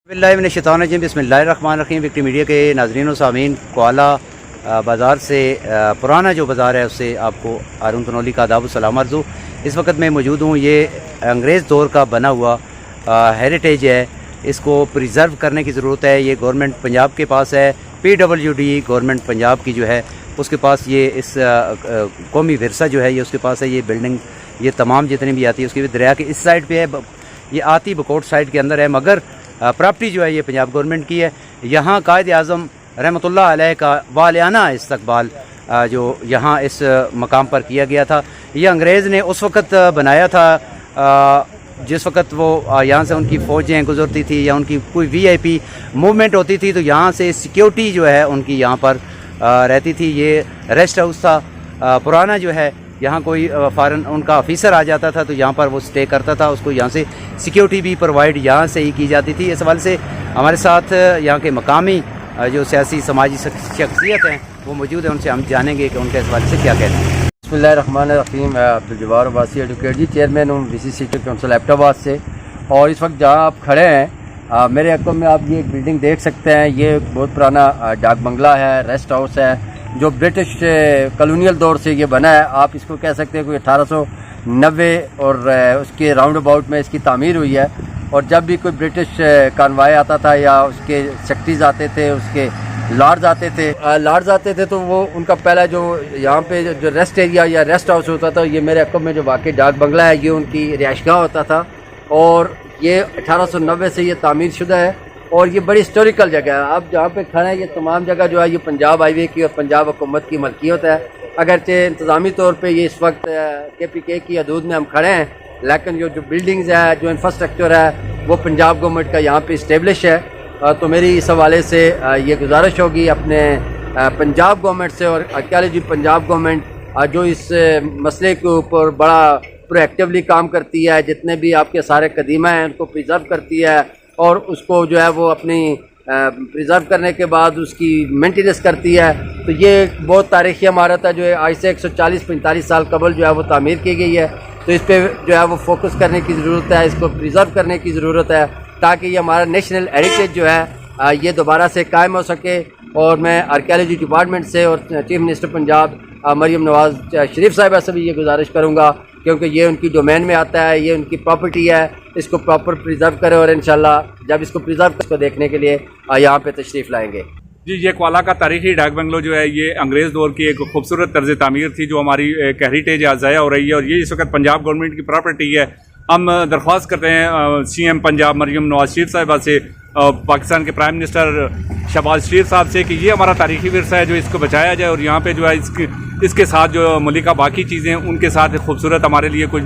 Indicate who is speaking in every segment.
Speaker 1: बिस्मिल्लाहिर्रहमानिर्रहीम। Victory media के नाज़रीन व सामीन, कोआला बाज़ार से पुराना जो बाज़ार है उससे आपको हारून तनौली का आदाब सलाम अर्ज़ू। इस वक्त मैं मौजूद हूँ। ये अंग्रेज़ दौर का बना हुआ हेरिटेज है, इसको प्रिज़र्व करने की ज़रूरत है। ये गवर्नमेंट पंजाब के पास है, PWD गवर्नमेंट पंजाब की जो है उसके पास ये इस कौमी विरसा जो है ये उसके पास है। ये बिल्डिंग ये तमाम जितनी भी आती है उसकी भी दरिया के इस साइड पे है, ये आती बकोट साइड के अंदर है, मगर प्रॉपर्टी जो है ये पंजाब गवर्नमेंट की है। यहाँ कायद आज़म रहमतुल्लाह अलैह का वालियाना इस्तकबाल जो यहाँ इस मकाम पर किया गया था। ये अंग्रेज़ ने उस वक़्त बनाया था जिस वक़्त वो यहाँ से उनकी फ़ौजें गुजरती थी या उनकी कोई VIP मूवमेंट होती थी तो यहाँ से सिक्योरिटी जो है उनकी यहाँ पर रहती थी। ये रेस्ट हाउस था पुराना जो है, यहाँ कोई फ़ॉरेन उनका ऑफिसर आ जाता था तो यहाँ पर वो स्टे करता था, उसको यहाँ से सिक्योरिटी भी प्रोवाइड यहाँ से ही की जाती थी। इस हवाले से हमारे साथ यहाँ के मकामी जो सियासी समाजी शख्सियत हैं वो मौजूद हैं, उनसे हम जानेंगे कि उनके इस हवाले से क्या कहते हैं।
Speaker 2: बिस्मिल्लाहिर्रहमानिर्रहीम। अब्दुल जब्बार अब्बासी एडवोकेट जी, चेयरमैन हूँ BC सिटी काउंसिल एबटाबाद से। और इस वक्त जहाँ आप खड़े हैं मेरे अकों में आप ये एक बिल्डिंग देख सकते हैं। ये बहुत पुराना डाक बंगला है, रेस्ट हाउस है जो ब्रिटिश कॉलोनियल दौर से ये बना है। आप इसको कह सकते हैं कोई 1890 और उसके राउंड अबाउट में इसकी तामीर हुई है। और जब भी कोई ब्रिटिश कानवाई आता था या उसके सेक्रेटरीज आते थे, उसके लॉर्ड्स आते थे तो वो उनका पहला जो यहाँ पे जो रेस्ट एरिया या रेस्ट हाउस होता था, ये मेरे अकों में जो वाकई डाक बंगला है ये उनकी रिहाइशगाह होता था। और ये 1890 से ये तामीर शुदा है और ये बड़ी हिस्टोरिकल जगह है। आप जहाँ पे खड़े हैं ये तमाम जगह जो है ये पंजाब हाईवे की और पंजाब हुकूमत की मलकियत है। अगरचे इंतज़ामी तौर पे ये इस वक्त KPK की हदूद में हम खड़े हैं, लेकिन जो बिल्डिंग्स है, जो इंफ्रास्ट्रक्चर है वो पंजाब गवर्नमेंट का यहाँ पे इस्टेब्लिश है। तो मेरी इस हवाले से ये गुजारिश होगी अपने पंजाब गवर्नमेंट से और आर्कियोलॉजी पंजाब गवर्नमेंट जो इस मसले के ऊपर बड़ा प्रोएक्टिवली काम करती है, जितने भी आपके सारे कदीमा हैं उनको प्रिजर्व करती है और उसको जो है वो अपनी प्रिजर्व करने के बाद उसकी मेंटेनेंस करती है। तो ये बहुत तारीख़ी इमारत है जो आज से 140-45 साल कबल जो है वो तामीर की गई है। तो इस पर जो है वो फोकस करने की ज़रूरत है, इसको प्रिजर्व करने की ज़रूरत है ताकि ये हमारा नेशनल हेरिटेज जो है ये दोबारा से कायम हो सके। और मैं आर्कियोलॉजी डिपार्टमेंट से और चीफ मिनिस्टर पंजाब मरियम नवाज़ शरीफ साहिबा से भी ये गुजारिश करूँगा, क्योंकि ये उनकी डोमेन में आता है, ये उनकी प्रॉपर्टी है, इसको प्रॉपर प्रिजर्व करें और इंशाल्लाह जब इसको प्रिजर्व इसको देखने के लिए यहाँ पे तशरीफ़ लाएंगे।
Speaker 3: जी, ये कोआला का तारीखी डाक बंगलो जो है ये अंग्रेज़ दौर की एक खूबसूरत तर्ज तामीर थी जो हमारी एक हेरिटेज ज़ाया हो रही है और ये इस वक्त पंजाब गवर्नमेंट की प्रॉपर्टी है। हम दरख्वास्त करते हैं CM पंजाब मरियम नवाज शरीफ साहिबा से, पाकिस्तान के प्राइम मिनिस्टर शहबाज शरीफ साहब से कि ये हमारा तारीखी विरसा है जो इसको बचाया जाए और यहाँ पे जो है इसके साथ जो मुल्का बाकी चीज़ें उनके साथ खूबसूरत हमारे लिए कुछ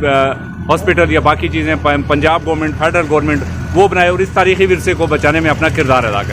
Speaker 3: हॉस्पिटल या बाकी चीज़ें पंजाब गवर्नमेंट, फेडरल गवर्नमेंट वो बनाए और इस तारीखी विरसे को बचाने में अपना किरदार अदा करें।